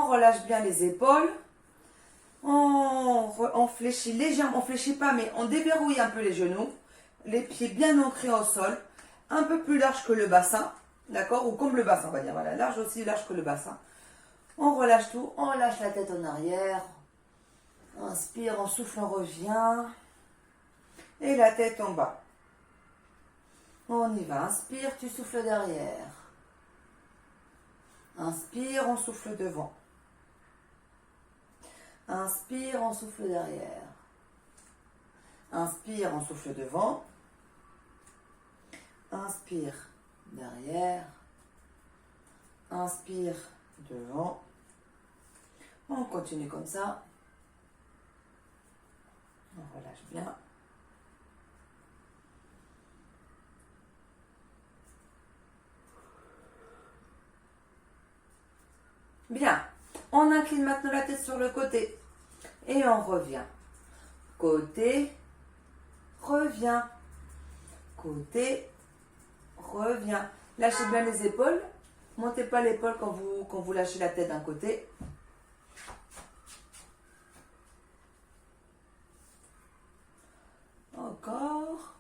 On relâche bien les épaules. On fléchit légèrement, on fléchit pas, mais on déverrouille un peu les genoux. Les pieds bien ancrés au sol. Un peu plus large que le bassin. D'accord? Ou comme le bassin, on va dire. Voilà, large aussi, large que le bassin. On relâche tout. On lâche la tête en arrière. Inspire, on souffle, on revient. Et la tête en bas. On y va. Inspire, tu souffles derrière. Inspire, on souffle devant. Inspire, on souffle derrière. Inspire, on souffle devant. Inspire, derrière. Inspire, devant. On continue comme ça. On relâche bien. Bien. On incline maintenant la tête sur le côté. Et on revient. Côté, revient. Côté, revient. Lâchez bien les épaules. Montez pas l'épaule quand vous lâchez la tête d'un côté. Encore.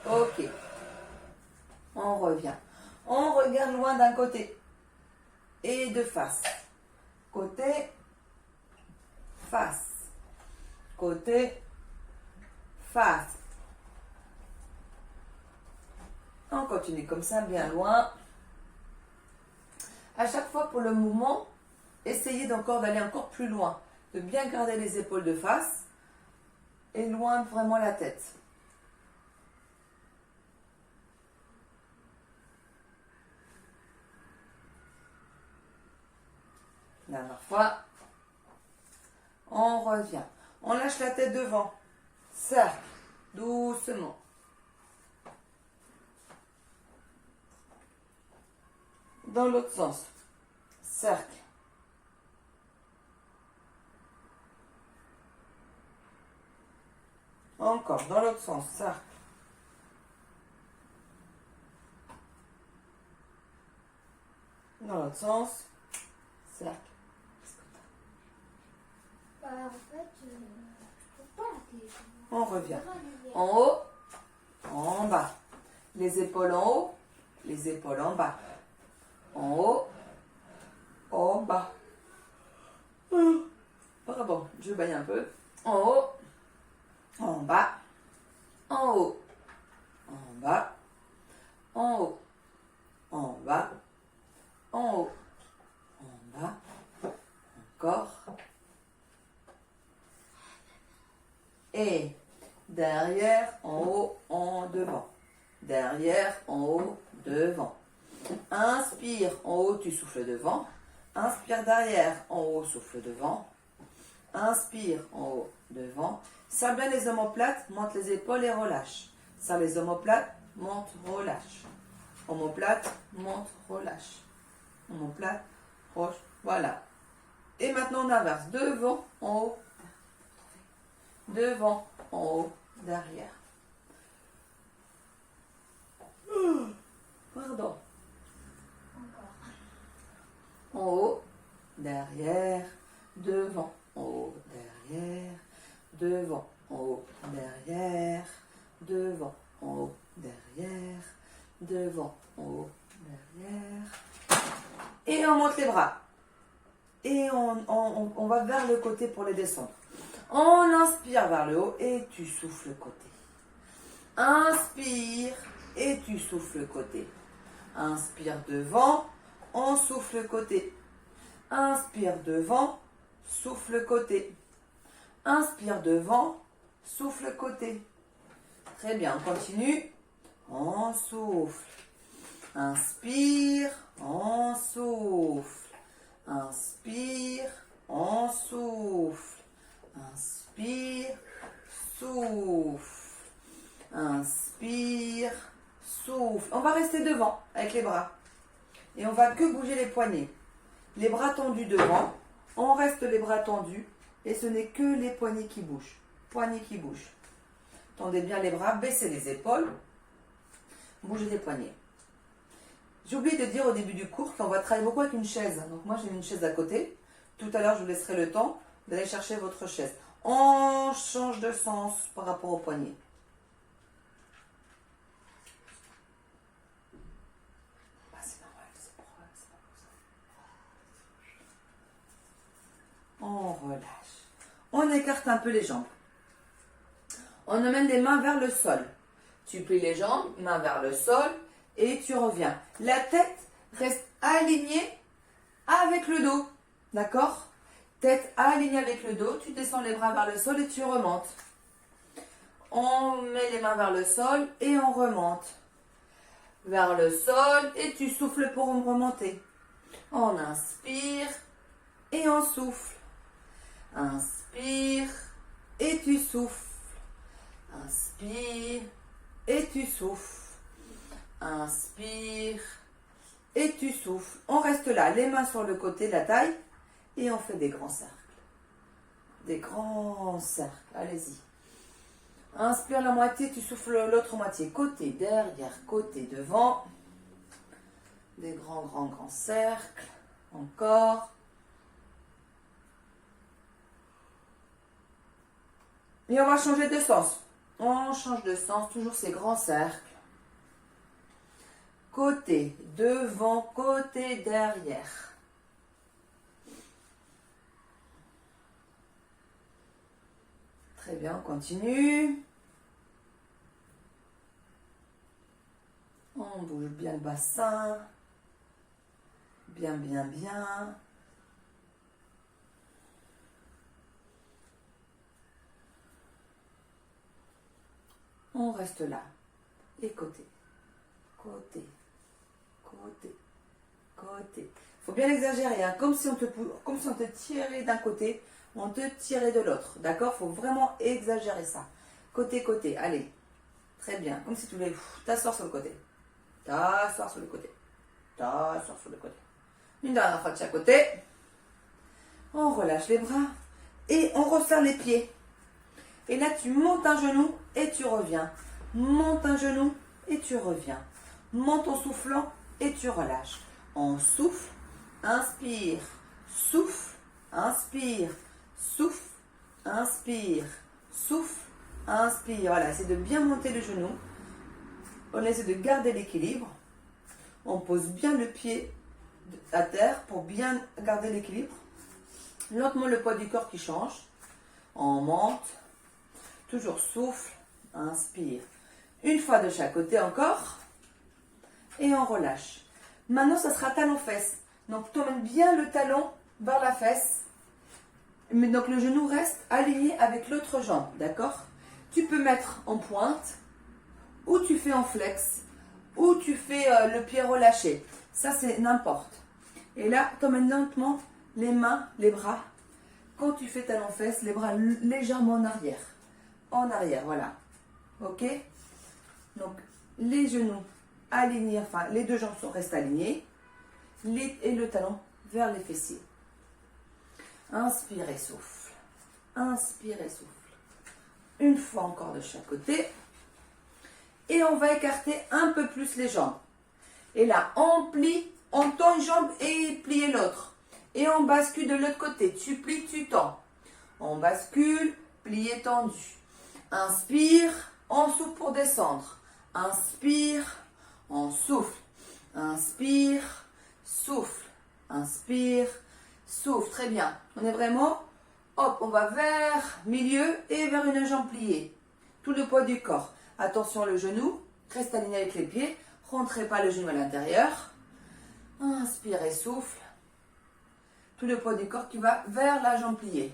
Ok. On revient. On regarde loin d'un côté et de face. Côté, face. Côté, face. On continue comme ça, bien loin. À chaque fois pour le mouvement, essayez d'aller encore plus loin. De bien garder les épaules de face et loin vraiment la tête. Dernière fois. On revient. On lâche la tête devant. Cercle. Doucement. Dans l'autre sens. Cercle. Encore. Dans l'autre sens. Cercle. Dans l'autre sens. Cercle. En fait, je peux pas. On revient. En haut, en bas. Les épaules en haut, les épaules en bas. En haut, en bas. Pardon, je baille un peu. En haut, en bas, en haut, en bas, en haut, en bas, en haut, en bas. Encore. Et derrière, en haut, en devant. Derrière, en haut, devant. Inspire, en haut, tu souffles devant. Inspire derrière, en haut, souffle devant. Inspire, en haut, devant. Serre bien les omoplates, monte les épaules et relâche. Serre les omoplates, monte, relâche. Omoplate, monte, relâche. Omoplate, relâche. Voilà. Et maintenant, on inverse. Devant, en haut. Devant, en haut, derrière. Pardon. En haut, derrière, devant, en haut, derrière, devant, en haut, derrière, devant, en haut, derrière, devant, en haut, derrière. Et on monte les bras. Et on va vers le côté pour les descendre. On inspire vers le haut et tu souffles côté. Inspire et tu souffles côté. Inspire devant, on souffle côté. Inspire devant, souffle côté. Inspire devant, souffle côté. Très bien, on continue. On souffle. Inspire, on souffle. Inspire, on souffle. Inspire, souffle. Inspire, souffle. On va rester devant avec les bras. Et on va que bouger les poignets. Les bras tendus devant. On reste les bras tendus. Et ce n'est que les poignets qui bougent. Poignets qui bougent. Tendez bien les bras, baissez les épaules. Bougez les poignets. J'ai oublié de dire au début du cours qu'on va travailler beaucoup avec une chaise. Donc moi j'ai mis une chaise à côté. Tout à l'heure je vous laisserai le temps d'aller chercher votre chaise. On change de sens par rapport au poignet. Ah, c'est normal, c'est pas pour ça. On relâche. On écarte un peu les jambes. On emmène les mains vers le sol. Tu plies les jambes, mains vers le sol et tu reviens. La tête reste alignée avec le dos. D'accord? Tête alignée avec le dos. Tu descends les bras vers le sol et tu remontes. On met les mains vers le sol et on remonte. Vers le sol et tu souffles pour remonter. On inspire et on souffle. Inspire et tu souffles. Inspire et tu souffles. Inspire et tu souffles. On reste là, les mains sur le côté de la taille et on fait des grands cercles. Des grands cercles. Allez-y. Inspire la moitié, tu souffles l'autre moitié. Côté derrière, côté devant. Des grands cercles. Encore. Et on va changer de sens. On change de sens, toujours ces grands cercles. Côté devant, côté derrière. Très bien, on continue. On bouge bien le bassin. Bien. On reste là. Et côté. Faut bien exagérer, hein. Comme si on te tirait d'un côté, on te tirait de l'autre. D'accord? Faut vraiment exagérer ça. Côté. Allez. Très bien. Comme si tu voulais t'asseoir sur le côté. T'asseoir sur le côté. Une dernière fois de chaque côté. On relâche les bras. Et on resserre les pieds. Et là, tu montes un genou et tu reviens. Monte un genou et tu reviens. Monte en soufflant et tu relâches. On souffle, inspire, souffle, inspire, souffle, inspire, souffle, inspire. Voilà, c'est de bien monter le genou. On essaie de garder l'équilibre. On pose bien le pied à terre pour bien garder l'équilibre. Lentement le poids du corps qui change. On monte. Toujours souffle, inspire. Une fois de chaque côté encore. Et on relâche. Maintenant, ça sera talon-fesse. Donc, tu emmènes bien le talon vers la fesse. Mais donc, le genou reste aligné avec l'autre jambe. D'accord? Tu peux mettre en pointe, ou tu fais en flex, ou tu fais le pied relâché. Ça, c'est n'importe. Et là, tu emmènes lentement les mains, les bras. Quand tu fais talon-fesse, les bras légèrement en arrière. En arrière, voilà. Ok? Donc, les genoux alignés, enfin, les deux jambes restent alignées. Et le talon vers les fessiers. Inspire et souffle. Inspire et souffle. Une fois encore de chaque côté. Et on va écarter un peu plus les jambes. Et là, on plie, on tend une jambe et plier l'autre. Et on bascule de l'autre côté. Tu plies, tu tends. On bascule, plié, tendu. Inspire, on souffle pour descendre. Inspire, on souffle. Inspire, souffle. Inspire, souffle. Très bien. On est vraiment, hop, on va vers milieu et vers une jambe pliée. Tout le poids du corps. Attention le genou, reste aligné avec les pieds. Rentrez pas le genou à l'intérieur. Inspire et souffle. Tout le poids du corps qui va vers la jambe pliée.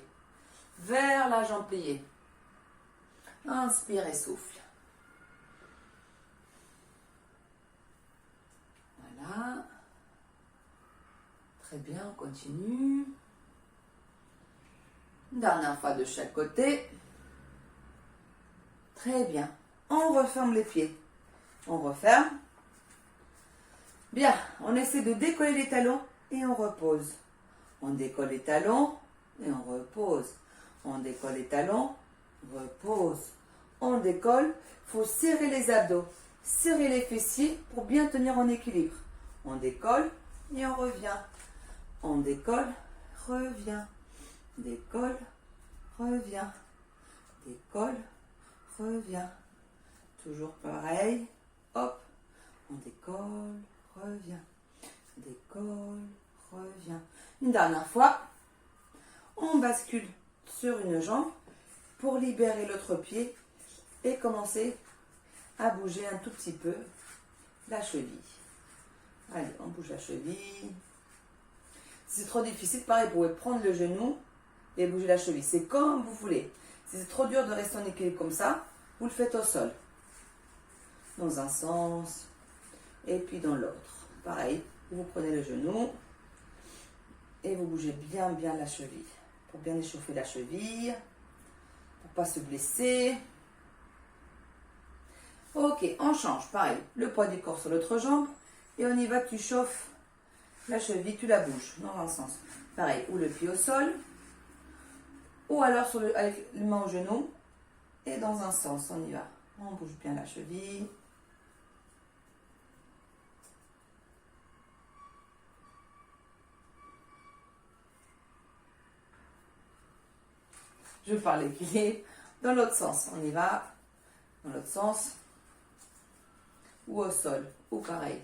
Vers la jambe pliée. Inspire et souffle. Voilà. Très bien, on continue. Dernière fois de chaque côté. Très bien. On referme les pieds. On referme. Bien, on essaie de décoller les talons et on repose. On décolle les talons et on repose. On décolle les talons, repose. On décolle, il faut serrer les abdos, serrer les fessiers pour bien tenir en équilibre. On décolle et on revient. On décolle, revient. Décolle, revient. Décolle, revient. Toujours pareil. Hop, on décolle, revient. Décolle, revient. Une dernière fois, on bascule sur une jambe pour libérer l'autre pied et commencer à bouger un tout petit peu la cheville. Allez, on bouge la cheville. Si c'est trop difficile, pareil, vous pouvez prendre le genou et bouger la cheville. C'est comme vous voulez. Si c'est trop dur de rester en équilibre comme ça, vous le faites au sol. Dans un sens et puis dans l'autre. Pareil, vous prenez le genou et vous bougez bien la cheville. Pour bien échauffer la cheville, pour pas se blesser. Ok, on change, pareil, le poids du corps sur l'autre jambe, et on y va, tu chauffes la cheville, tu la bouges dans un sens. Pareil, ou le pied au sol, ou alors avec les mains au genou, et dans un sens, on y va. On bouge bien la cheville. Je parle l'équilibre dans l'autre sens. On y va dans l'autre sens ou au sol ou pareil.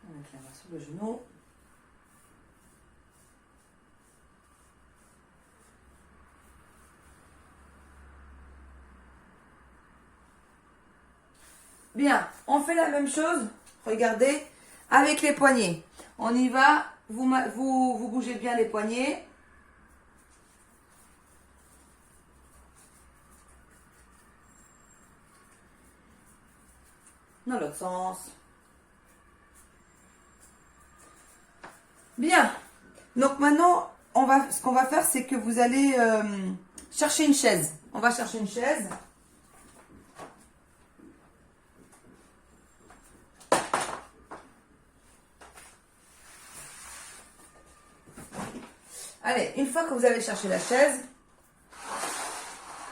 Avec la main sur le genou. Bien, on fait la même chose. Regardez, avec les poignets. On y va. Vous bougez bien les poignets. Dans l'autre sens. Bien. Donc maintenant, ce qu'on va faire, c'est que vous allez chercher une chaise. On va chercher une chaise. Allez, une fois que vous avez cherché la chaise,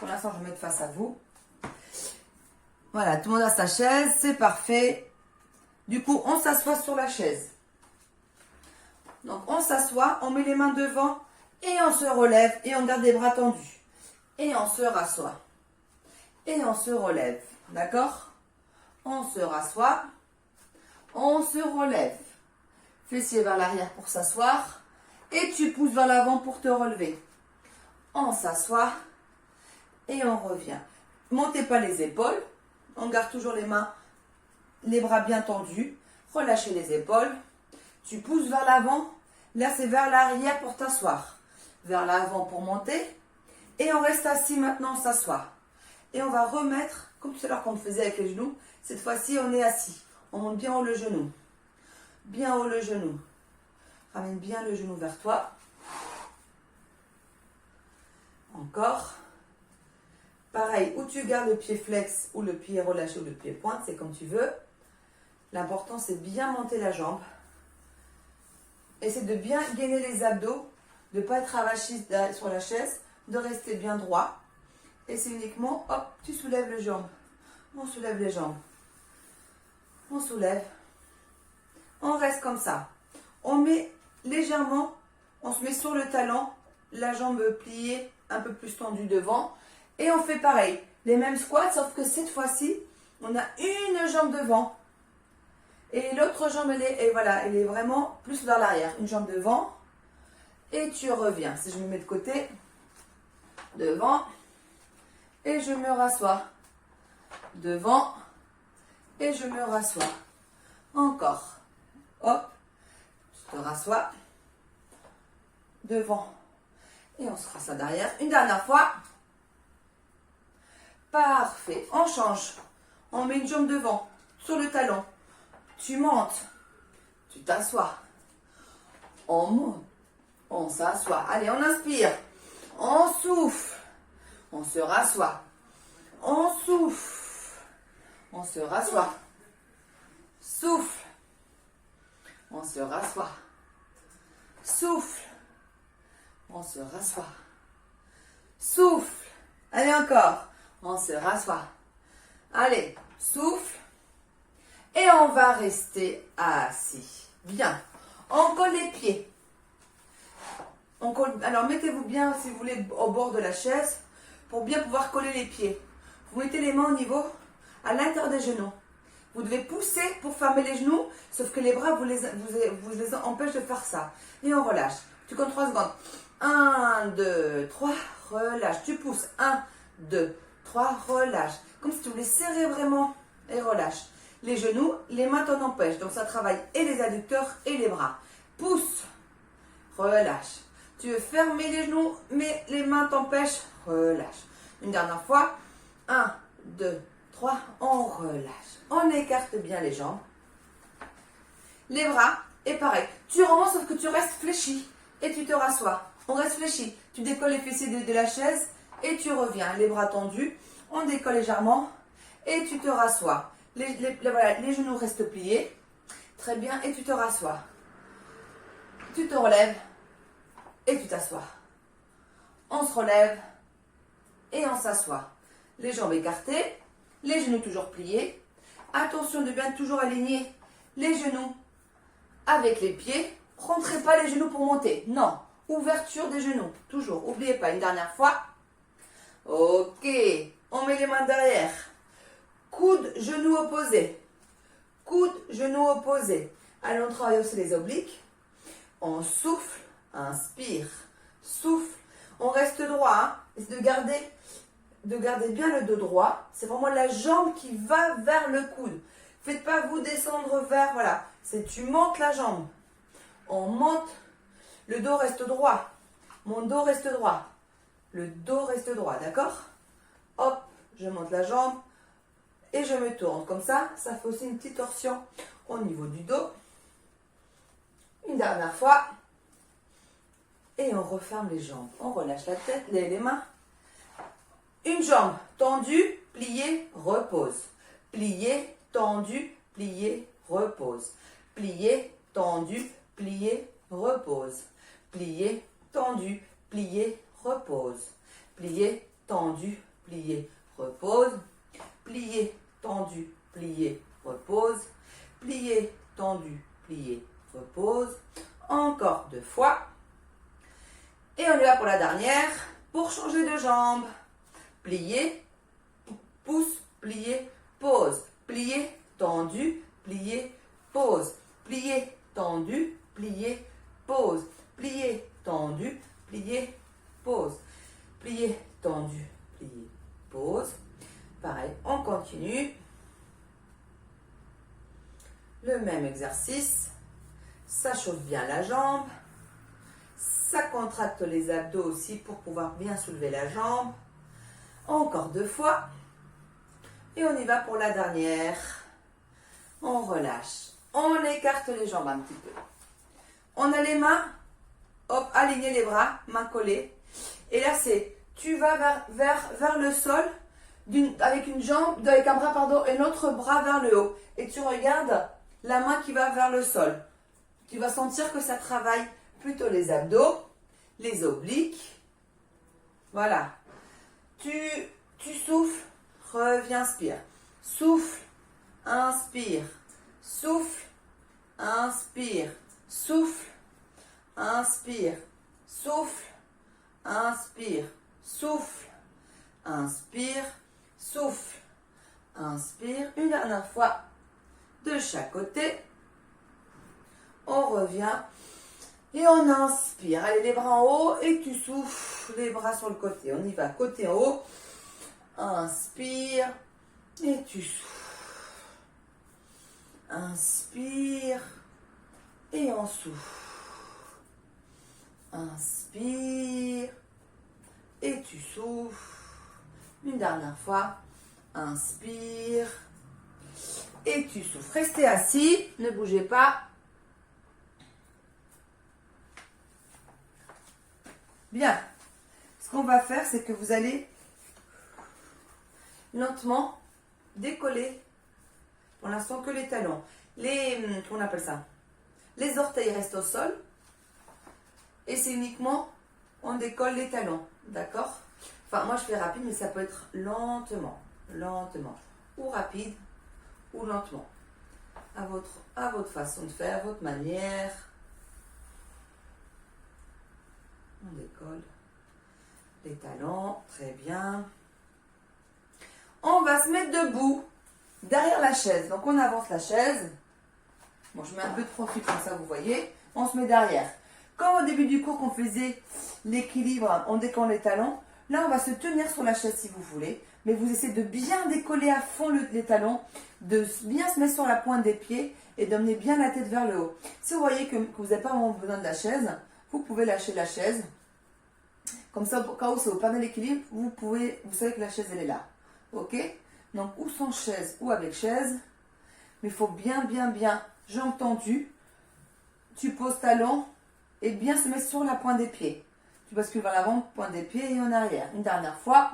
pour l'instant, je vais mettre face à vous. Voilà, tout le monde a sa chaise, c'est parfait. Du coup, on s'assoit sur la chaise. Donc, on s'assoit, on met les mains devant et on se relève et on garde les bras tendus. Et on se rassoit. Et on se relève. D'accord? On se rassoit. On se relève. Fessier vers l'arrière pour s'asseoir. Et tu pousses vers l'avant pour te relever. On s'assoit et on revient. Montez pas les épaules. On garde toujours les mains, les bras bien tendus. Relâchez les épaules. Tu pousses vers l'avant. Là, c'est vers l'arrière pour t'asseoir. Vers l'avant pour monter. Et on reste assis maintenant, on s'assoit. Et on va remettre, comme tout à l'heure qu'on faisait avec les genoux. Cette fois-ci, on est assis. On monte bien haut le genou. Bien haut le genou. Ramène bien le genou vers toi. Encore. Pareil, où tu gardes le pied flex ou le pied relâché ou le pied pointe, c'est comme tu veux. L'important, c'est bien monter la jambe. Essaie de bien gainer les abdos, de ne pas être avachi sur la chaise, de rester bien droit. Et c'est uniquement, hop, tu soulèves les jambes. On soulève les jambes. On soulève. On reste comme ça. On met légèrement, on se met sur le talon, la jambe pliée, un peu plus tendue devant. Et on fait pareil, les mêmes squats, sauf que cette fois-ci, on a une jambe devant. Et l'autre jambe, elle est vraiment plus vers l'arrière. Une jambe devant. Et tu reviens. Si je me mets de côté, devant. Et je me rassois. Devant. Et je me rassois. Encore. Hop. Je te rassois. Devant. Et on se rassoit derrière. Une dernière fois. Parfait. On change. On met une jambe devant. Sur le talon. Tu montes. Tu t'assois. On monte. On s'assoit. Allez, on inspire. On souffle. On se rassoit. On souffle. On se rassoit. Souffle. On se rassoit. Souffle. On se rassoit. Souffle. Allez encore. On se rassoit. Allez, souffle. Et on va rester assis. Bien. On colle les pieds. Alors mettez-vous bien, si vous voulez, au bord de la chaise pour bien pouvoir coller les pieds. Vous mettez les mains au niveau, à l'intérieur des genoux. Vous devez pousser pour fermer les genoux, sauf que les bras vous les empêchent de faire ça. Et on relâche. Tu comptes 3 secondes. 1, 2, 3, relâche. Tu pousses. 1, 2, 3, relâche. Comme si tu voulais serrer vraiment et relâche. Les genoux, les mains t'en empêchent. Donc ça travaille et les adducteurs et les bras. Pousse. Relâche. Tu veux fermer les genoux, mais les mains t'empêchent. Relâche. Une dernière fois. 1, 2, 3. On relâche. On écarte bien les jambes. Les bras. Et pareil. Tu remontes sauf que tu restes fléchi. Et tu te rassois. On reste fléchi. Tu décolles les fessiers de la chaise. Et tu reviens. Les bras tendus. On décolle légèrement. Et tu te rassois. Voilà, les genoux restent pliés. Très bien. Et tu te rassois. Tu te relèves. Et tu t'assois. On se relève. Et on s'assoit. Les jambes écartées. Les genoux toujours pliés. Attention de bien toujours aligner les genoux avec les pieds. Rentrez pas les genoux pour monter. Non. Ouverture des genoux. Toujours. N'oubliez pas. Une dernière fois. Ok. On met les mains derrière. Coude, genou opposé. Coude, genou opposé. Allez, on travaille aussi les obliques. On souffle. Inspire. Souffle. On reste droit. Hein. Essayez de garder bien le dos droit. C'est vraiment la jambe qui va vers le coude. Faites pas vous descendre vers, voilà. C'est tu montes la jambe. On monte. Le dos reste droit. Mon dos reste droit. Le dos reste droit, d'accord? Hop, je monte la jambe et je me tourne. Comme ça, ça fait aussi une petite torsion au niveau du dos. Une dernière fois. Et on referme les jambes. On relâche la tête, les mains. Une jambe tendue, pliée, repose. Pliée, tendue, pliée, repose. Pliée, tendue, pliée, repose. Pliée, tendue, pliée, repose. Pliée, tendue, pliée, repose. Pliée, tendue, pliée, repose. Pliée, tendue, pliée, repose. Encore 2 fois. Et on est là pour la dernière. Pour changer de jambe. Plié, pouce, plié, pause. Plié, tendu, plié, pause. Plié, tendu, plié, pause. Plié, tendu, plié, pause. Plié, tendu, plié, pause. Pareil, on continue. Le même exercice. Ça chauffe bien la jambe. Ça contracte les abdos aussi pour pouvoir bien soulever la jambe. Encore 2 fois. Et on y va pour la dernière. On relâche. On écarte les jambes un petit peu. On a les mains. Hop, aligner les bras, mains collées. Et là, c'est, tu vas vers le sol avec un bras, pardon, et l'autre bras vers le haut. Et tu regardes la main qui va vers le sol. Tu vas sentir que ça travaille plutôt les abdos, les obliques. Voilà. Tu souffles, reviens, inspire. Souffle, inspire. Souffle, inspire. Souffle, inspire. Souffle, inspire. Souffle, inspire. Souffle, inspire. Une dernière fois de chaque côté. On revient. Et on inspire. Allez, les bras en haut et tu souffles les bras sur le côté. On y va, côté en haut. Inspire et tu souffles. Inspire et on souffle. Inspire et tu souffles. Une dernière fois. Inspire et tu souffles. Restez assis, ne bougez pas. Bien. Ce qu'on va faire, c'est que vous allez lentement décoller. Pour l'instant, que les talons. Comment on appelle ça? Les orteils restent au sol. Et c'est uniquement, on décolle les talons. D'accord? Enfin, moi, je fais rapide, mais ça peut être lentement. Lentement. Ou rapide, ou lentement. À votre façon de faire, à votre manière. On décolle les talons. Très bien. On va se mettre debout. Derrière la chaise. Donc, on avance la chaise. Bon, je mets un peu de profil comme ça, vous voyez. On se met derrière. Comme au début du cours qu'on faisait l'équilibre, on décolle les talons. Là, on va se tenir sur la chaise si vous voulez. Mais vous essayez de bien décoller à fond les talons, de bien se mettre sur la pointe des pieds et d'emmener bien la tête vers le haut. Si vous voyez que vous n'avez pas vraiment besoin de la chaise, vous pouvez lâcher la chaise. Comme ça, au cas où c'est au pas de l'équilibre, vous savez que la chaise, elle est là. Ok? Donc, ou sans chaise ou avec chaise. Mais il faut bien, jambes tendues. Tu poses talons et bien se mettre sur la pointe des pieds. Tu bascules vers l'avant, pointe des pieds et en arrière. Une dernière fois.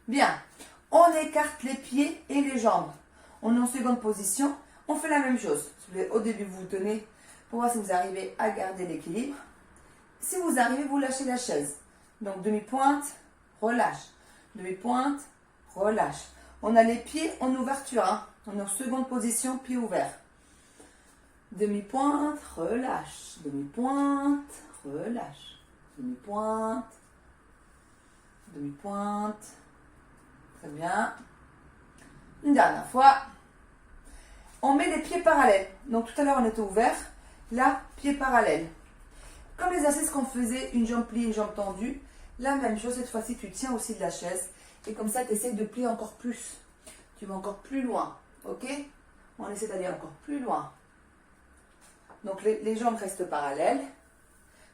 Bien. On écarte les pieds et les jambes. On est en seconde position. On fait la même chose. Au début, vous vous tenez pour voir si vous arrivez à garder l'équilibre. Si vous arrivez, vous lâchez la chaise. Donc, demi-pointe, relâche. Demi-pointe, relâche. On a les pieds en ouverture. Hein. On est en seconde position, pied ouvert. Demi-pointe, relâche. Demi-pointe, relâche. Demi-pointe. Demi-pointe. Très bien. Une dernière fois. On met les pieds parallèles. Donc tout à l'heure on était ouvert. Là, pieds parallèles. Comme l'exercice qu'on faisait, une jambe pliée, une jambe tendue. La même chose, cette fois-ci tu tiens aussi de la chaise. Et comme ça tu essaies de plier encore plus. Tu vas encore plus loin. Ok? On essaie d'aller encore plus loin. Donc les jambes restent parallèles.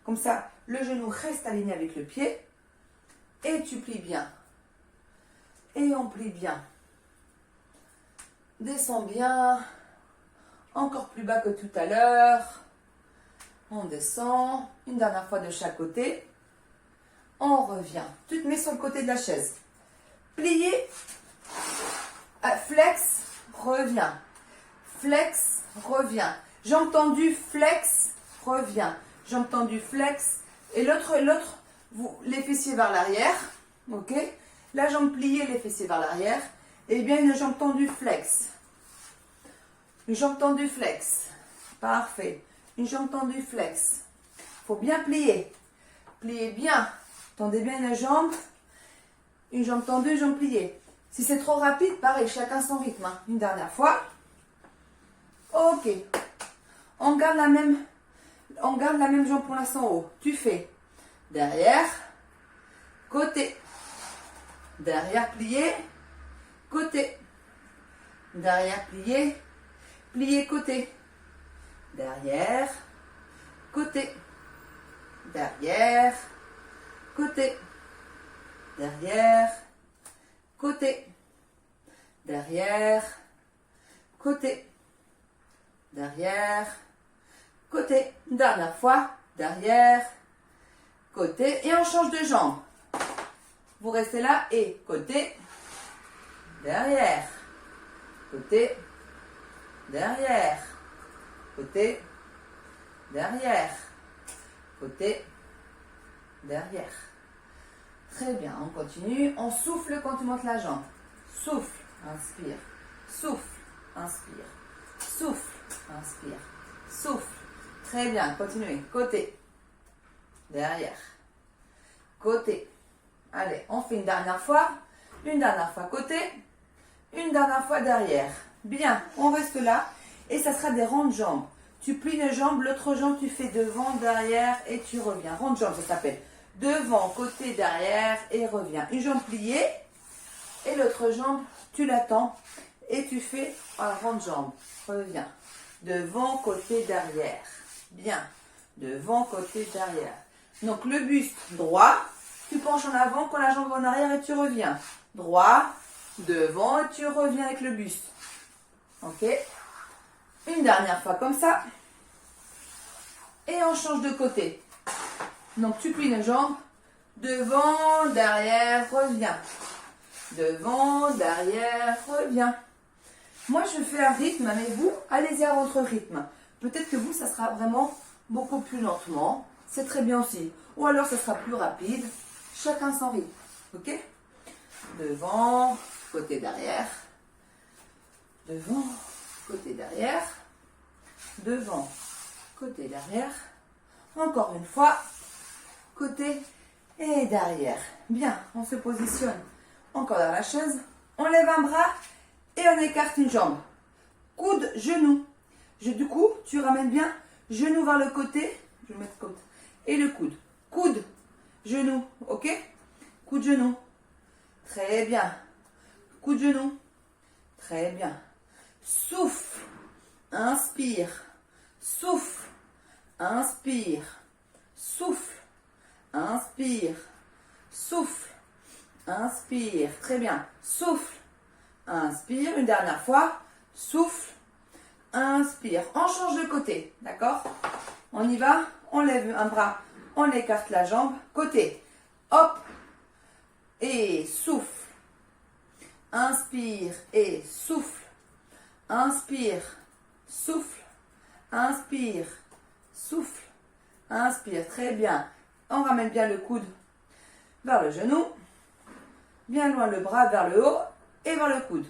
Comme ça, le genou reste aligné avec le pied. Et tu plies bien. Et on plie bien. Descends bien. Encore plus bas que tout à l'heure. On descend. Une dernière fois de chaque côté. On revient. Tu te mets sur le côté de la chaise. Plié. Flex. Reviens. Flex. Reviens. Jambe tendue. Flex. Reviens. Jambe tendue. Flex. Et l'autre, les fessiers vers l'arrière. Ok. La jambe pliée, les fessiers vers l'arrière. Et bien une jambe tendue, flex. Une jambe tendue, flex. Parfait. Une jambe tendue, flex. Il faut bien plier. Pliez bien. Tendez bien la jambe. Une jambe tendue, une jambe pliée. Si c'est trop rapide, pareil, chacun son rythme. Hein. Une dernière fois. Ok. On garde la même jambe pour l'instant en haut. Tu fais derrière, côté. Derrière, plié, côté. Derrière, plié, plié, côté. Derrière, côté. Derrière, côté. Derrière, côté. Derrière, côté. Derrière, côté. Dernière fois, derrière, côté. Et on change de jambe. Vous restez là et côté, derrière, côté, derrière, côté, derrière, côté, derrière. Très bien, on continue. On souffle quand tu montes la jambe. Souffle, inspire, souffle, inspire, souffle, inspire, souffle. Très bien, continuez. Côté, derrière, côté. Allez, on fait une dernière fois côté, une dernière fois derrière. Bien, on reste là et ça sera des rondes jambes. Tu plies une jambe, l'autre jambe tu fais devant, derrière et tu reviens. Ronde jambe, ça s'appelle. Devant, côté, derrière et reviens. Une jambe pliée et l'autre jambe, tu l'attends et tu fais un ronde jambe. Reviens. Devant, côté, derrière. Bien. Devant, côté, derrière. Donc le buste droit. Tu penches en avant, quand la jambe va en arrière et tu reviens. Droit, devant et tu reviens avec le buste. Ok. Une dernière fois comme ça. Et on change de côté. Donc tu plies une jambe. Devant, derrière, reviens. devant, derrière, reviens. Moi, je fais un rythme, mais vous, allez-y à votre rythme. Peut-être que vous, ça sera vraiment beaucoup plus lentement. C'est très bien aussi. Ou alors, ça sera plus rapide. Chacun son rythme. Ok? Devant, côté derrière. Devant, côté derrière. Devant, côté derrière. Encore une fois, côté et derrière. Bien, on se positionne encore dans la chaise. On lève un bras et on écarte une jambe. Coude, genou. Du coup, tu ramènes bien genou vers le côté. Je vais mettre côté. Et le coude. Coude, genou. Ok? Coude, genou. Très bien. Coude, genou. Très bien. Souffle. Inspire. Souffle. Inspire. Souffle. Inspire. Souffle. Inspire. Très bien. Souffle. Inspire. Une dernière fois. Souffle. Inspire. On change de côté. D'accord? On y va. On lève un bras. On écarte la jambe. Côté. Hop. Et souffle. Inspire et souffle. Inspire. Souffle. Inspire. Souffle. Inspire. Très bien. On ramène bien le coude vers le genou. Bien loin le bras vers le haut et vers le coude.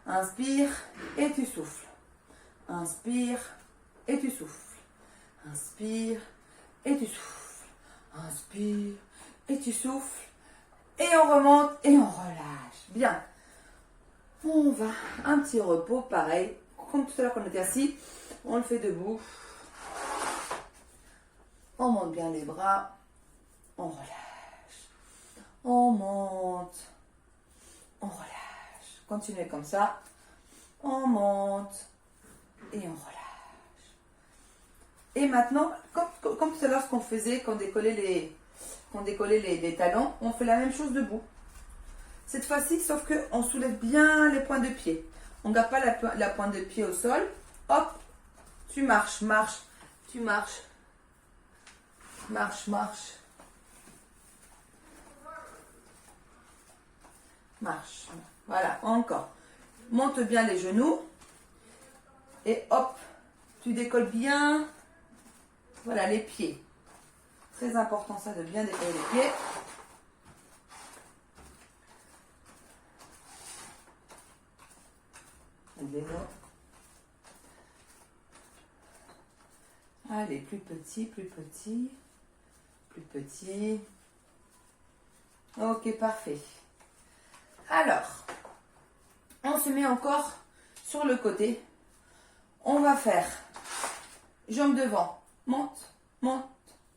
Inspire et tu souffles. Inspire et tu souffles. Inspire et tu souffles. Inspire et tu souffles. Et on remonte et on relâche. Bien. On va. Un petit repos, pareil. Comme tout à l'heure qu'on était assis. On le fait debout. On monte bien les bras. On relâche. On monte. On relâche. Continuez comme ça. On monte. Et on relâche. Et maintenant, comme tout à l'heure ce qu'on faisait quand on décollait les talons, on fait la même chose debout. Cette fois-ci, sauf qu'on soulève bien les points de pied. On ne garde pas la pointe de pied au sol. Hop, tu marches, marches, tu marches. Marche, marche. Marche. Voilà, encore. Monte bien les genoux. Et hop, tu décolles bien. Voilà, les pieds. Très important ça de bien décoller les pieds. Allez, plus petit, plus petit. Plus petit. Ok, parfait. Alors, on se met encore sur le côté. On va faire jambe devant. Monte, monte,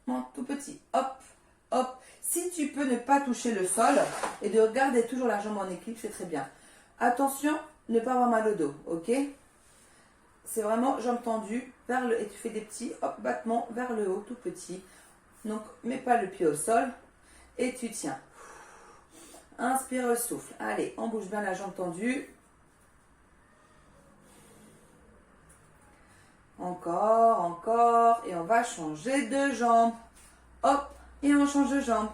monte, tout petit. Hop, hop. Si tu peux ne pas toucher le sol et de garder toujours la jambe en équilibre, c'est très bien. Attention, ne pas avoir mal au dos, ok? C'est vraiment jambe tendue vers le... Et tu fais des petits hop, battements vers le haut, tout petit. Donc, mets pas le pied au sol et tu tiens. Inspire, souffle. Allez, on bouge bien la jambe tendue. Encore, encore. Et on va changer de jambe. Hop, et on change de jambe.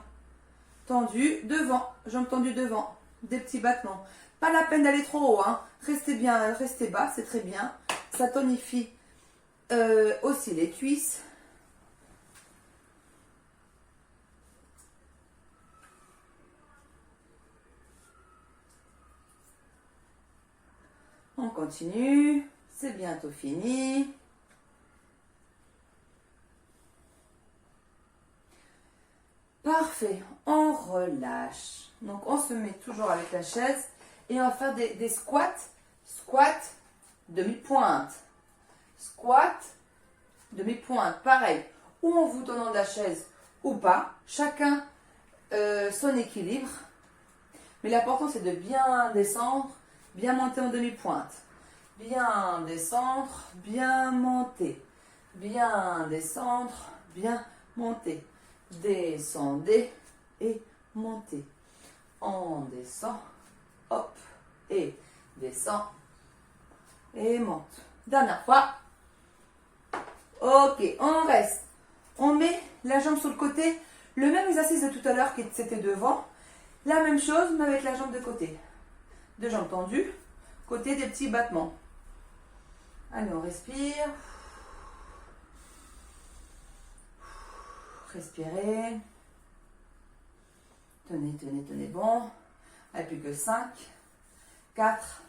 Tendu, devant. Jambe tendue devant. Des petits battements. Pas la peine d'aller trop haut, hein. Restez bien, restez bas, c'est très bien. Ça tonifie aussi les cuisses. On continue. C'est bientôt fini. Parfait. On relâche. Donc, on se met toujours avec la chaise et on va faire des squats. Squat, demi-pointe. Squat, demi-pointe. Pareil. Ou en vous tenant de la chaise ou pas. Chacun son équilibre. Mais l'important, c'est de bien descendre, bien monter en demi-pointe. Bien descendre, bien monter. Bien descendre, bien monter. Descendez et montez. On descend, hop, et descend et monte. Dernière fois. Ok, on reste. On met la jambe sur le côté. Le même exercice de tout à l'heure qui c'était devant. La même chose, mais avec la jambe de côté. Deux jambes tendues, côté des petits battements. Allez, on respire. Respirez. Tenez, tenez, tenez bon. Allez, plus que 5, 4,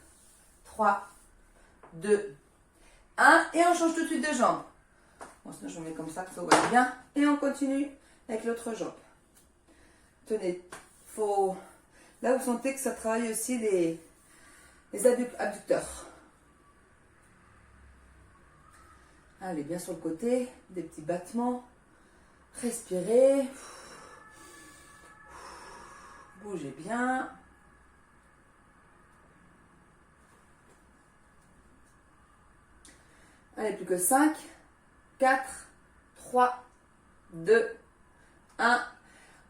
3, 2, 1. Et on change tout de suite de jambe. Bon, sinon je mets comme ça que ça voit bien. Et on continue avec l'autre jambe. Tenez, faut... Là, vous sentez que ça travaille aussi les abducteurs. Allez, bien sur le côté, des petits battements. Respirez. Bougez bien. Allez, plus que 5, 4, 3, 2, 1.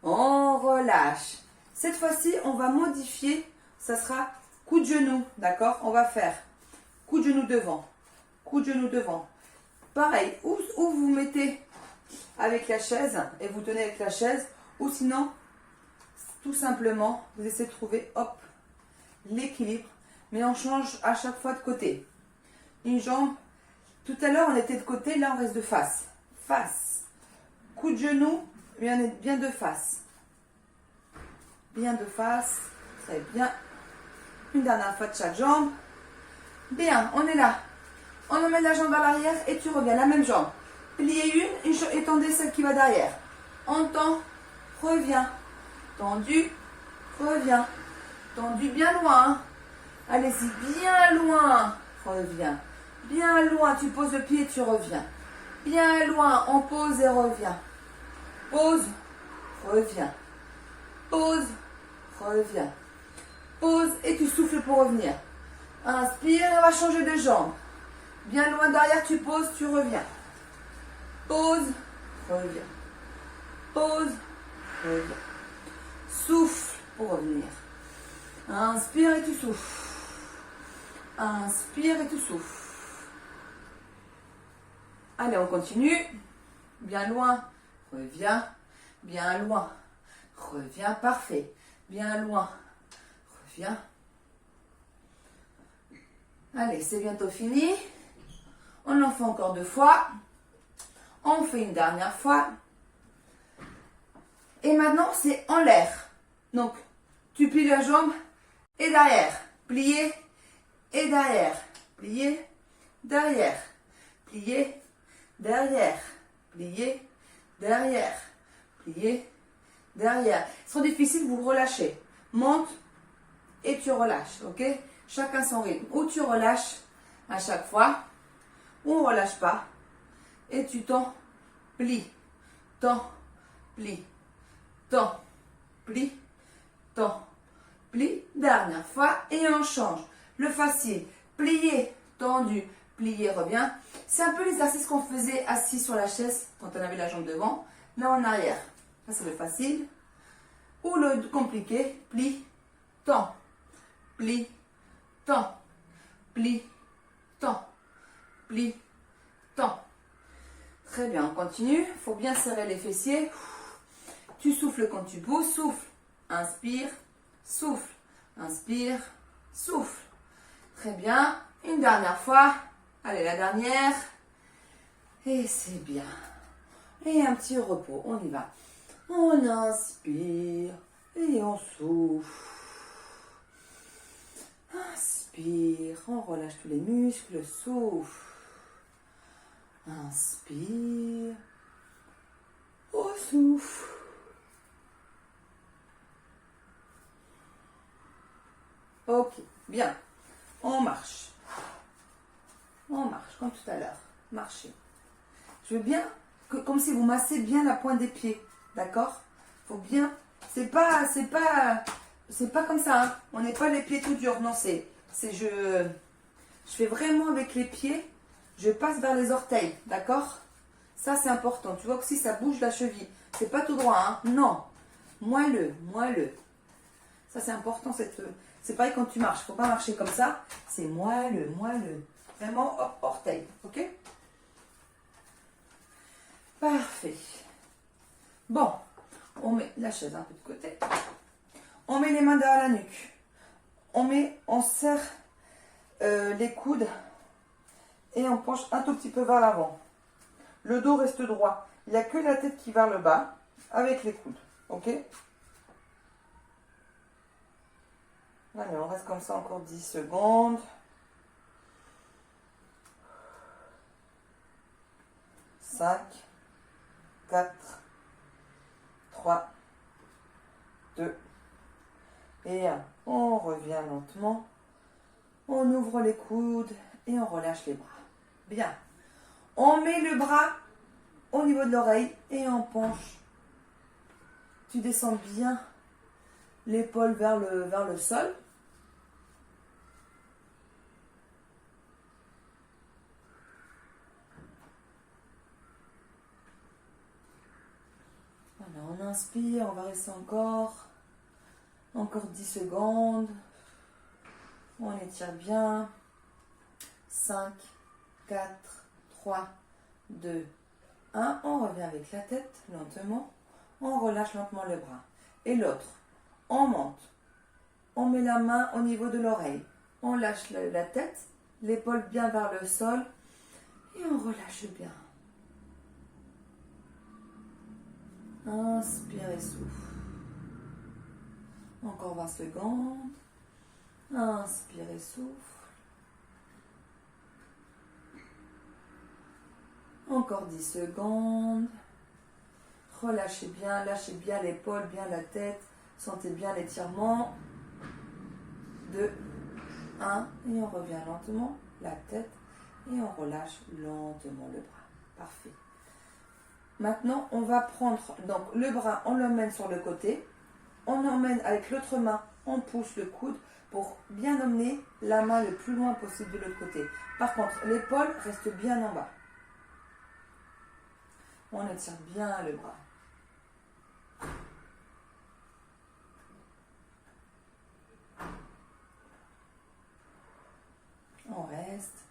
On relâche. Cette fois-ci, on va modifier. Ça sera coup de genou, d'accord? On va faire coup de genou devant, coup de genou devant. Pareil, ou vous mettez avec la chaise et vous tenez avec la chaise, ou sinon, tout simplement, vous essayez de trouver, hop, l'équilibre, mais on change à chaque fois de côté. Une jambe, tout à l'heure on était de côté, là on reste de face. Face, coup de genou, bien de face. Bien de face, très bien. Une dernière fois de chaque jambe. Bien, on est là. On emmène la jambe à l'arrière et tu reviens, la même jambe. Pliez une et tendez celle qui va derrière. On tend, reviens. Tendu, reviens. Tendu bien loin. Allez-y, bien loin. Reviens. Bien loin, tu poses le pied et tu reviens. Bien loin, on pose et revient. Pose, reviens. Pose, reviens. Pose et tu souffles pour revenir. Inspire, on va changer de jambe. Bien loin derrière, tu poses, tu reviens. Pose, reviens. Pose, reviens. Souffle pour revenir. Inspire et tu souffles. Inspire et tu souffles. Allez, on continue. Bien loin, reviens. Bien loin, reviens. Parfait. Bien loin, reviens. Allez, c'est bientôt fini. On en fait encore 2 fois. On fait une dernière fois. Et maintenant, c'est en l'air. Donc, tu plies la jambe et derrière. Plier et derrière. Plier, derrière. Plier, derrière. Plier, derrière. Plier, derrière. C'est trop difficile, vous relâchez. Monte et tu relâches, ok? Chacun son rythme. Ou tu relâches à chaque fois, ou on ne relâche pas. Et tu tends, plie, tends, plie, tends, plie, tends, plie. Dernière fois et on change. Le facile, plier, tendu, plier, revient. C'est un peu l'exercice qu'on faisait assis sur la chaise quand on avait la jambe devant, là en arrière. Ça c'est le facile. Ou le compliqué, plie, tends, plie, tends, plie, tends, plie, tends. Très bien, on continue. Il faut bien serrer les fessiers. Tu souffles quand tu bouges, souffle. Inspire, souffle. Inspire, souffle. Très bien. Une dernière fois. Allez, la dernière. Et c'est bien. Et un petit repos. On y va. On inspire et on souffle. Inspire, on relâche tous les muscles, souffle. Inspire, on souffle. Ok, bien. On marche. On marche comme tout à l'heure. Marchez. Je veux bien que, comme si vous massez bien la pointe des pieds. D'accord? Faut bien. C'est pas comme ça. Hein. On n'est pas les pieds tout durs. Non, je fais vraiment avec les pieds. Je passe vers les orteils. D'accord? Ça, c'est important. Tu vois que si ça bouge la cheville, c'est pas tout droit. Hein. Non. Moelleux. Ça, c'est important. C'est pareil quand tu marches. Faut pas marcher comme ça. C'est moelleux. Vraiment, hop, orteil. Ok? Parfait. Bon, on met la chaise un peu de côté. On met les mains derrière la nuque. On serre les coudes et on penche un tout petit peu vers l'avant. Le dos reste droit. Il n'y a que la tête qui va vers le bas avec les coudes. Ok? Allez, on reste comme ça encore 10 secondes. 5, 4, 3, 2 et 1. On revient lentement. On ouvre les coudes et on relâche les bras. Bien. On met le bras au niveau de l'oreille et on penche. Tu descends bien l'épaule vers le sol. Voilà, on inspire, on va rester encore 10 secondes. On étire bien. 5, 4, 3, 2, 1. On revient avec la tête lentement. On relâche lentement le bras. Et l'autre, on monte. On met la main au niveau de l'oreille. On lâche la tête, l'épaule bien vers le sol. Et on relâche bien. Inspire et souffle. Encore 20 secondes. Inspire et souffle. Encore 10 secondes. Relâchez bien, lâchez bien l'épaule, bien la tête. Sentez bien l'étirement. 2, 1. Et on revient lentement, la tête. Et on relâche lentement le bras. Parfait. Maintenant, on va prendre donc le bras, on l'emmène sur le côté. On emmène avec l'autre main, on pousse le coude pour bien emmener la main le plus loin possible de l'autre côté. Par contre, l'épaule reste bien en bas. On étire bien le bras. On reste.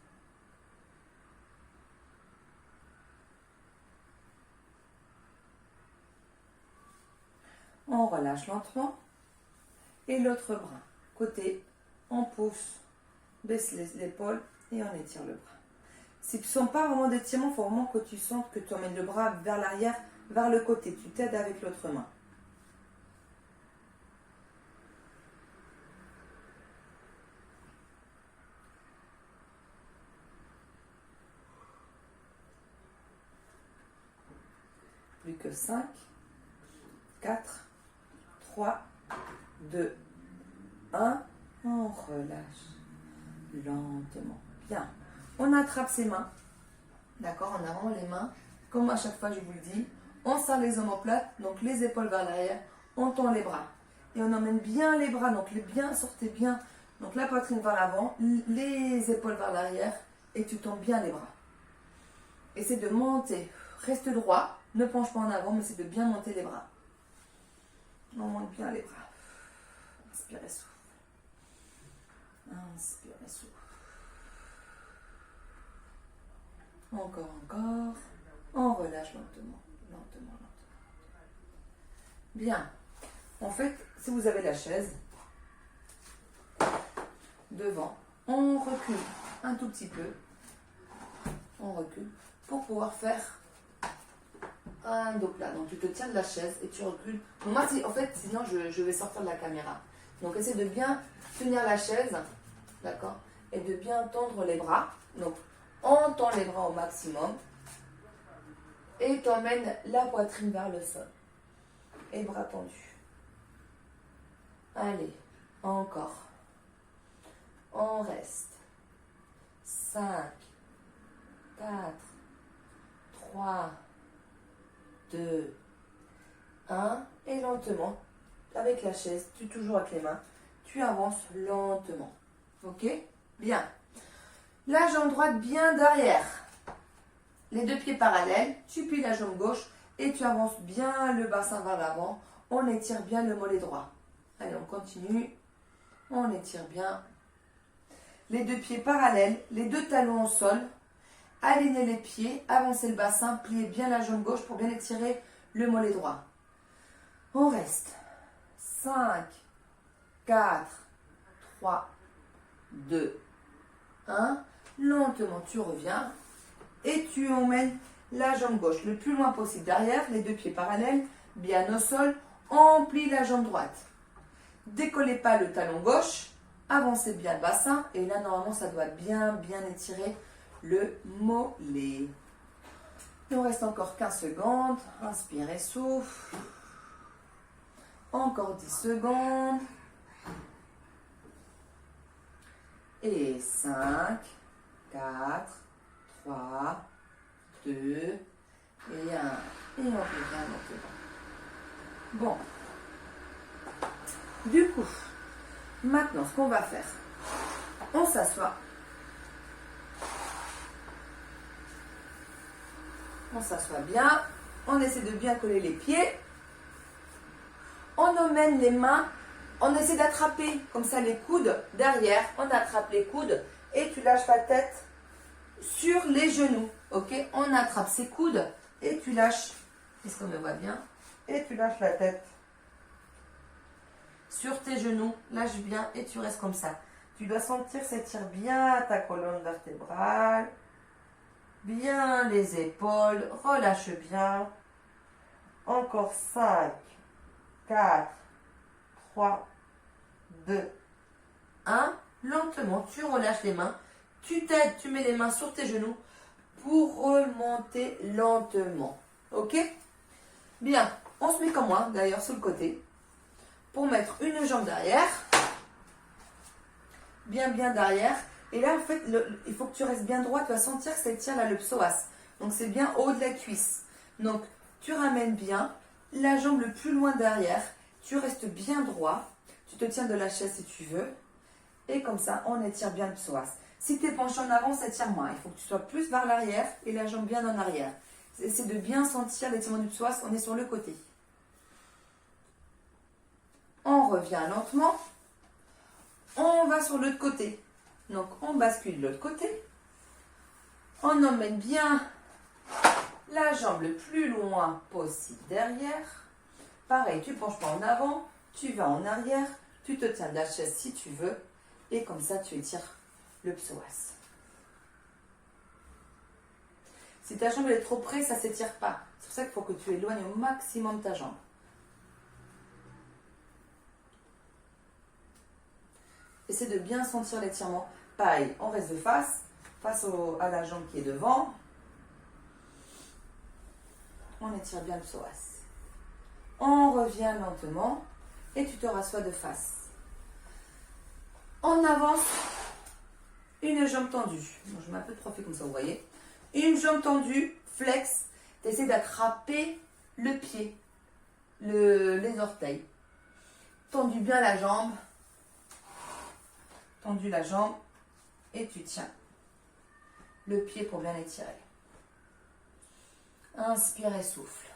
On relâche lentement. Et l'autre bras. Côté, on pousse, baisse l'épaule et on étire le bras. Si tu ne sens pas vraiment d'étirement, il faut vraiment que tu sentes que tu emmènes le bras vers l'arrière, vers le côté. Tu t'aides avec l'autre main. Plus que 5, 4, 3, 2, 1. On relâche lentement. Bien. On attrape ses mains. D'accord? On a vraiment les mains. Comme à chaque fois, je vous le dis. On serre les omoplates, donc les épaules vers l'arrière. On tend les bras. Et on emmène bien les bras. Donc, sortez bien. Donc, la poitrine vers l'avant, les épaules vers l'arrière. Et tu tends bien les bras. Essaie de monter. Reste droit. Ne penche pas en avant, mais c'est de bien monter les bras. On monte bien les bras. Inspirez, souffle. Inspirez, souffle. Encore. On relâche lentement. Bien. En fait, si vous avez la chaise devant, on recule un tout petit peu. On recule pour pouvoir faire un dos plat. Donc tu te tiens de la chaise et tu recules. Donc moi, en fait, sinon je vais sortir de la caméra. Donc essaie de bien tenir la chaise, d'accord, et de bien tendre les bras. Donc on tend les bras au maximum et tu emmènes la poitrine vers le sol. Et bras tendus. Allez, encore. On reste. 5, 4, 3, 2, 1. Et lentement, avec la chaise, toujours avec les mains, tu avances lentement. Ok? Bien. La jambe droite bien derrière. Les deux pieds parallèles. Tu plies la jambe gauche et tu avances bien le bassin vers l'avant. On étire bien le mollet droit. Allez, on continue. On étire bien. Les deux pieds parallèles, les deux talons au sol. Alignez les pieds, avancez le bassin, pliez bien la jambe gauche pour bien étirer le mollet droit. On reste. 5, 4, 3, 2, 1. Lentement, tu reviens et tu emmènes la jambe gauche le plus loin possible derrière, les deux pieds parallèles, bien au sol. Emplis la jambe droite. Décollez pas le talon gauche, avancez bien le bassin et là, normalement, ça doit bien étirer le mollet. Il nous reste encore 15 secondes. Inspire et souffle. Encore 10 secondes. Et 5, 4, 3, 2, et 1. Et on revient maintenant. Bon. Du coup, maintenant, ce qu'on va faire, on s'assoit. On s'assoit bien. On essaie de bien coller les pieds. On emmène les mains. On essaie d'attraper comme ça les coudes derrière. On attrape les coudes et tu lâches la tête sur les genoux. Ok? On attrape ses coudes et tu lâches. Est-ce qu'on me voit bien? Et tu lâches la tête sur tes genoux. Lâche bien et tu restes comme ça. Tu dois sentir s'étire bien ta colonne vertébrale. Bien les épaules. Relâche bien. Encore 5, 4, 3, 2, 1. Lentement, tu relâches les mains. Tu t'aides, tu mets les mains sur tes genoux pour remonter lentement. Ok? Bien, on se met comme moi, d'ailleurs, sur le côté. Pour mettre une jambe derrière. Bien derrière. Et là, en fait, il faut que tu restes bien droit. Tu vas sentir que ça tire là, le psoas. Donc, c'est bien haut de la cuisse. Donc, tu ramènes bien la jambe le plus loin derrière. Tu restes bien droit. Tu te tiens de la chaise si tu veux. Et comme ça, on étire bien le psoas. Si tu es penché en avant, ça tire moins. Il faut que tu sois plus vers l'arrière et la jambe bien en arrière. C'est de bien sentir l'étirement du psoas. On est sur le côté. On revient lentement. On va sur l'autre côté. Donc, on bascule de l'autre côté. On emmène bien la jambe le plus loin possible derrière. Pareil, tu ne penches pas en avant. Tu vas en arrière. Tu te tiens de la chaise si tu veux. Et comme ça, tu étires le psoas. Si ta jambe est trop près, ça ne s'étire pas. C'est pour ça qu'il faut que tu éloignes au maximum ta jambe. Essaie de bien sentir l'étirement. Pareil, on reste de face à la jambe qui est devant. On étire bien le psoas. On revient lentement et tu te rassois de face. On avance, une jambe tendue. Bon, je mets un peu de profil comme ça, vous voyez. Une jambe tendue, flex. Tu essaies d'attraper le pied, les orteils. Tendu bien la jambe. Tendu la jambe et tu tiens le pied pour bien étirer. Inspire et souffle.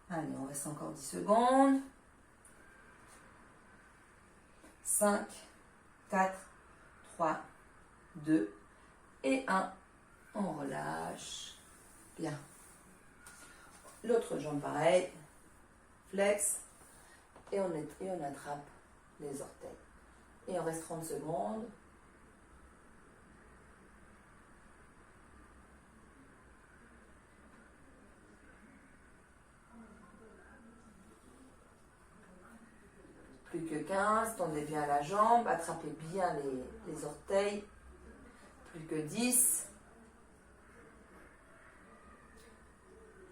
Allez, on reste encore 10 secondes. 5, 4, 3, 2 et 1. On relâche. Bien. L'autre jambe pareil. Flex. Et on attrape les orteils. Et on reste 30 secondes. Plus que 15, tendez bien la jambe, attrapez bien les orteils. Plus que 10.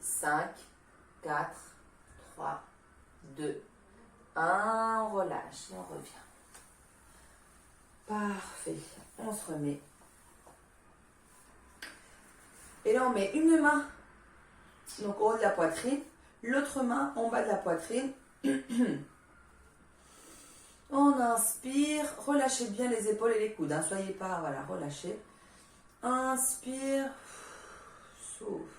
5, 4, 3, 2, 1. On relâche et on revient. Parfait. On se remet. Et là, on met une main donc au haut de la poitrine, l'autre main en bas de la poitrine. On inspire, relâchez bien les épaules et les coudes. Hein. Soyez pas, voilà, relâchez. Inspire, souffle.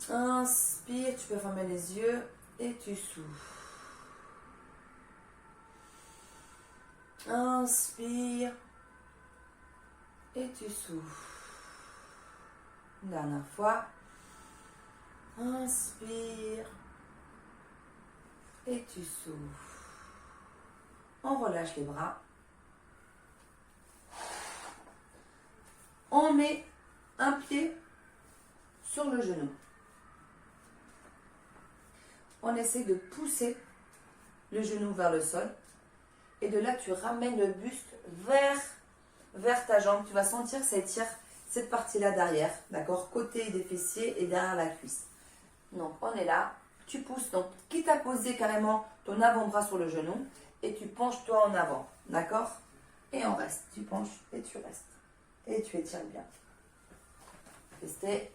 Inspire, tu peux fermer les yeux et tu souffles. Inspire et tu souffles. Une dernière fois. Inspire Et tu souffles. On relâche les bras. On met un pied sur le genou. On essaie de pousser le genou vers le sol. Et de là, tu ramènes le buste vers ta jambe. Tu vas sentir que ça étire cette partie-là derrière. D'accord? Côté des fessiers et derrière la cuisse. Donc, on est là. Tu pousses. Donc, quitte à poser carrément ton avant-bras sur le genou. Et tu penches toi en avant. D'accord? Et on reste. Tu penches et tu restes. Et tu étires bien. Restez.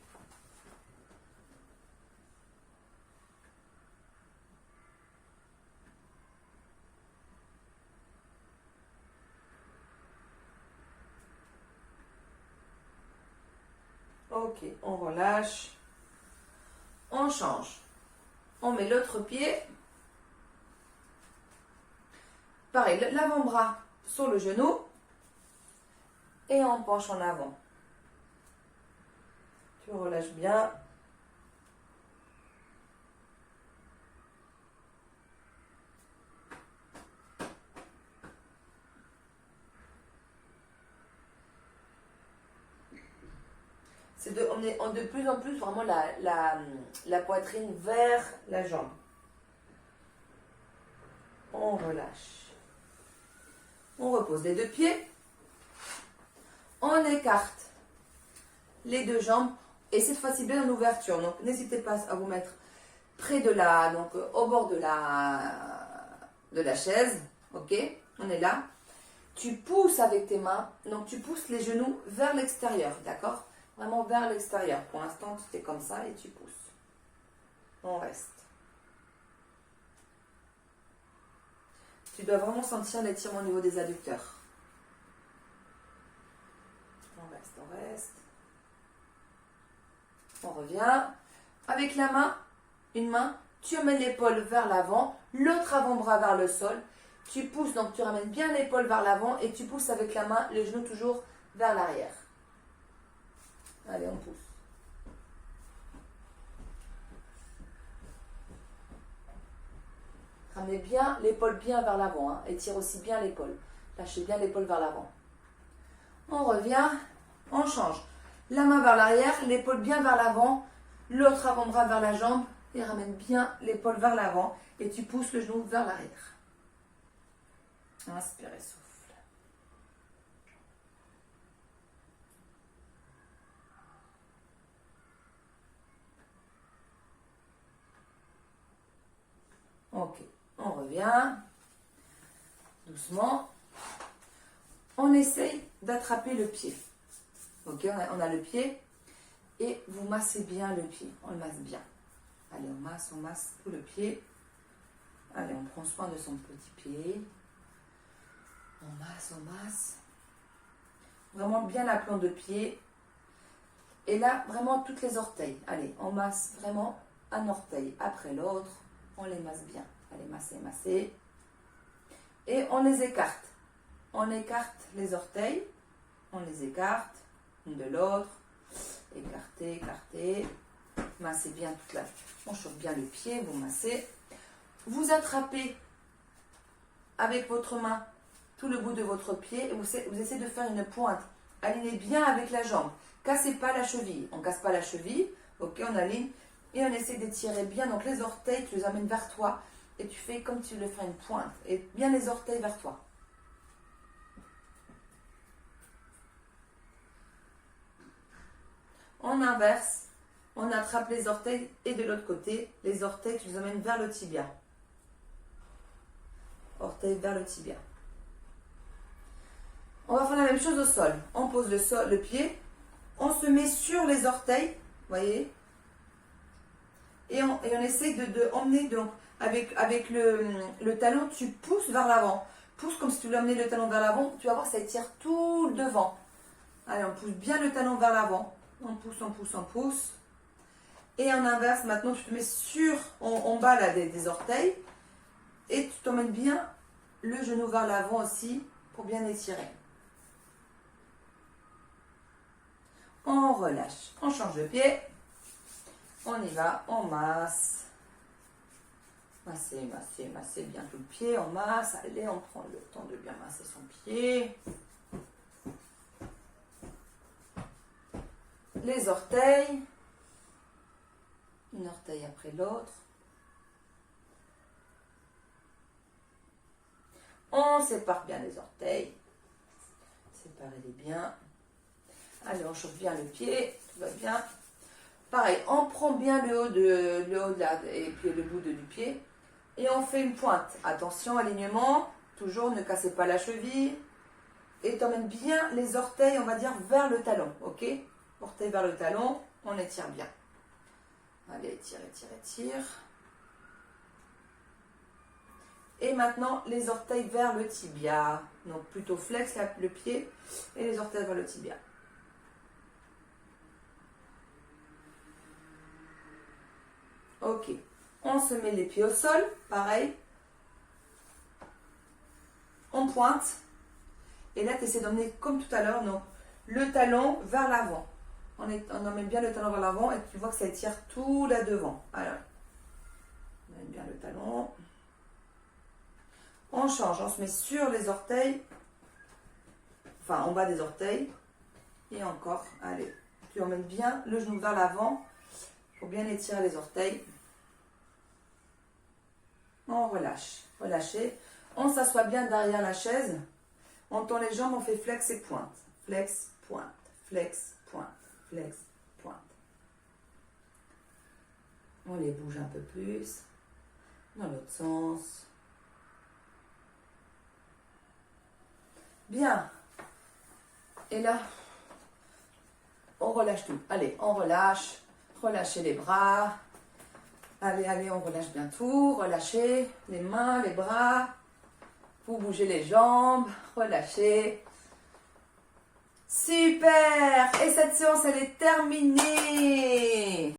Ok, on relâche. On change. On met l'autre pied. Pareil, l'avant-bras sur le genou. Et on penche en avant. Tu relâches bien. On est de plus en plus vraiment la poitrine vers la jambe. On relâche. On repose les deux pieds. On écarte les deux jambes. Et cette fois-ci bien en ouverture. Donc n'hésitez pas à vous mettre près donc au bord de la chaise. Ok? On est là. Tu pousses avec tes mains. Donc tu pousses les genoux vers l'extérieur. D'accord? Vraiment vers l'extérieur. Pour l'instant, tu es comme ça et tu pousses. On reste. Tu dois vraiment sentir l'étirement au niveau des adducteurs. On reste, on reste. On revient. Avec la main, une main, tu emmènes l'épaule vers l'avant, l'autre avant-bras vers le sol. Tu pousses, donc tu ramènes bien l'épaule vers l'avant et tu pousses avec la main, les genoux toujours vers l'arrière. Allez, on pousse. Ramenez bien l'épaule bien vers l'avant. Hein. Étire aussi bien l'épaule. Lâchez bien l'épaule vers l'avant. On revient. On change. La main vers l'arrière, l'épaule bien vers l'avant. L'autre avant-bras vers la jambe. Et ramène bien l'épaule vers l'avant. Et tu pousses le genou vers l'arrière. Inspirez, souffle. Ok, on revient doucement. On essaye d'attraper le pied. Ok, on a le pied et vous massez bien le pied. On le masse bien. Allez, on masse tout le pied. Allez, on prend soin de son petit pied. On masse. Vraiment bien la plante de pied. Et là, vraiment toutes les orteils. Allez, on masse vraiment un orteil après l'autre. On les masse bien. Allez, masser. Et on les écarte. On écarte les orteils. On les écarte l'une de l'autre. Écartez. Massez bien toute la... On chauffe bien le pied, vous massez. Vous attrapez avec votre main tout le bout de votre pied et vous essayez de faire une pointe. Alignez bien avec la jambe. Cassez pas la cheville. On ne casse pas la cheville. Ok, on aligne. Et on essaie d'étirer bien. Donc les orteils, tu les amènes vers toi. Et tu fais comme tu le ferais une pointe. Et bien les orteils vers toi. On inverse. On attrape les orteils. Et de l'autre côté, les orteils, tu les amènes vers le tibia. Orteils vers le tibia. On va faire la même chose au sol. On pose le pied. On se met sur les orteils. Voyez. Et on essaie de emmener, donc, avec le talon, tu pousses vers l'avant. Pousse comme si tu voulais emmener le talon vers l'avant. Tu vas voir, ça étire tout le devant. Allez, on pousse bien le talon vers l'avant. On pousse. Et en inverse, maintenant, tu te mets en bas là, des orteils. Et tu t'emmènes bien le genou vers l'avant aussi pour bien étirer. On relâche. On change de pied. On y va, on masse. Massez, massez, massez bien tout le pied. On masse. Allez, on prend le temps de bien masser son pied. Les orteils. Un orteil après l'autre. On sépare bien les orteils. Séparez-les bien. Allez, on chauffe bien le pied. Tout va bien. Pareil, on prend bien le haut de la, et puis le bout du pied. Et on fait une pointe. Attention, alignement. Toujours, ne cassez pas la cheville. Et tu emmènes bien les orteils, on va dire, vers le talon. Ok? Orteils vers le talon. On étire bien. Allez, étire, étire, étire. Et maintenant, les orteils vers le tibia. Donc, plutôt flex le pied et les orteils vers le tibia. Ok. On se met les pieds au sol. Pareil. On pointe. Et là, tu essaies d'emmener comme tout à l'heure, donc le talon vers l'avant. On emmène bien le talon vers l'avant et tu vois que ça étire tout là devant. Alors, on emmène bien le talon. On change, on se met sur les orteils, enfin en bas des orteils, et encore, allez, tu emmènes bien le genou vers l'avant, pour bien étirer les orteils. On relâche, relâchez, on s'assoit bien derrière la chaise, on tend les jambes, on fait flex et pointe, flex, pointe, flex, pointe, flex, pointe. On les bouge un peu plus, dans l'autre sens. Bien. Et là, on relâche tout. Allez, on relâche. Relâchez les bras. Allez, allez, on relâche bien tout. Relâchez les mains, les bras. Vous bougez les jambes. Relâchez. Super! Et cette séance, elle est terminée.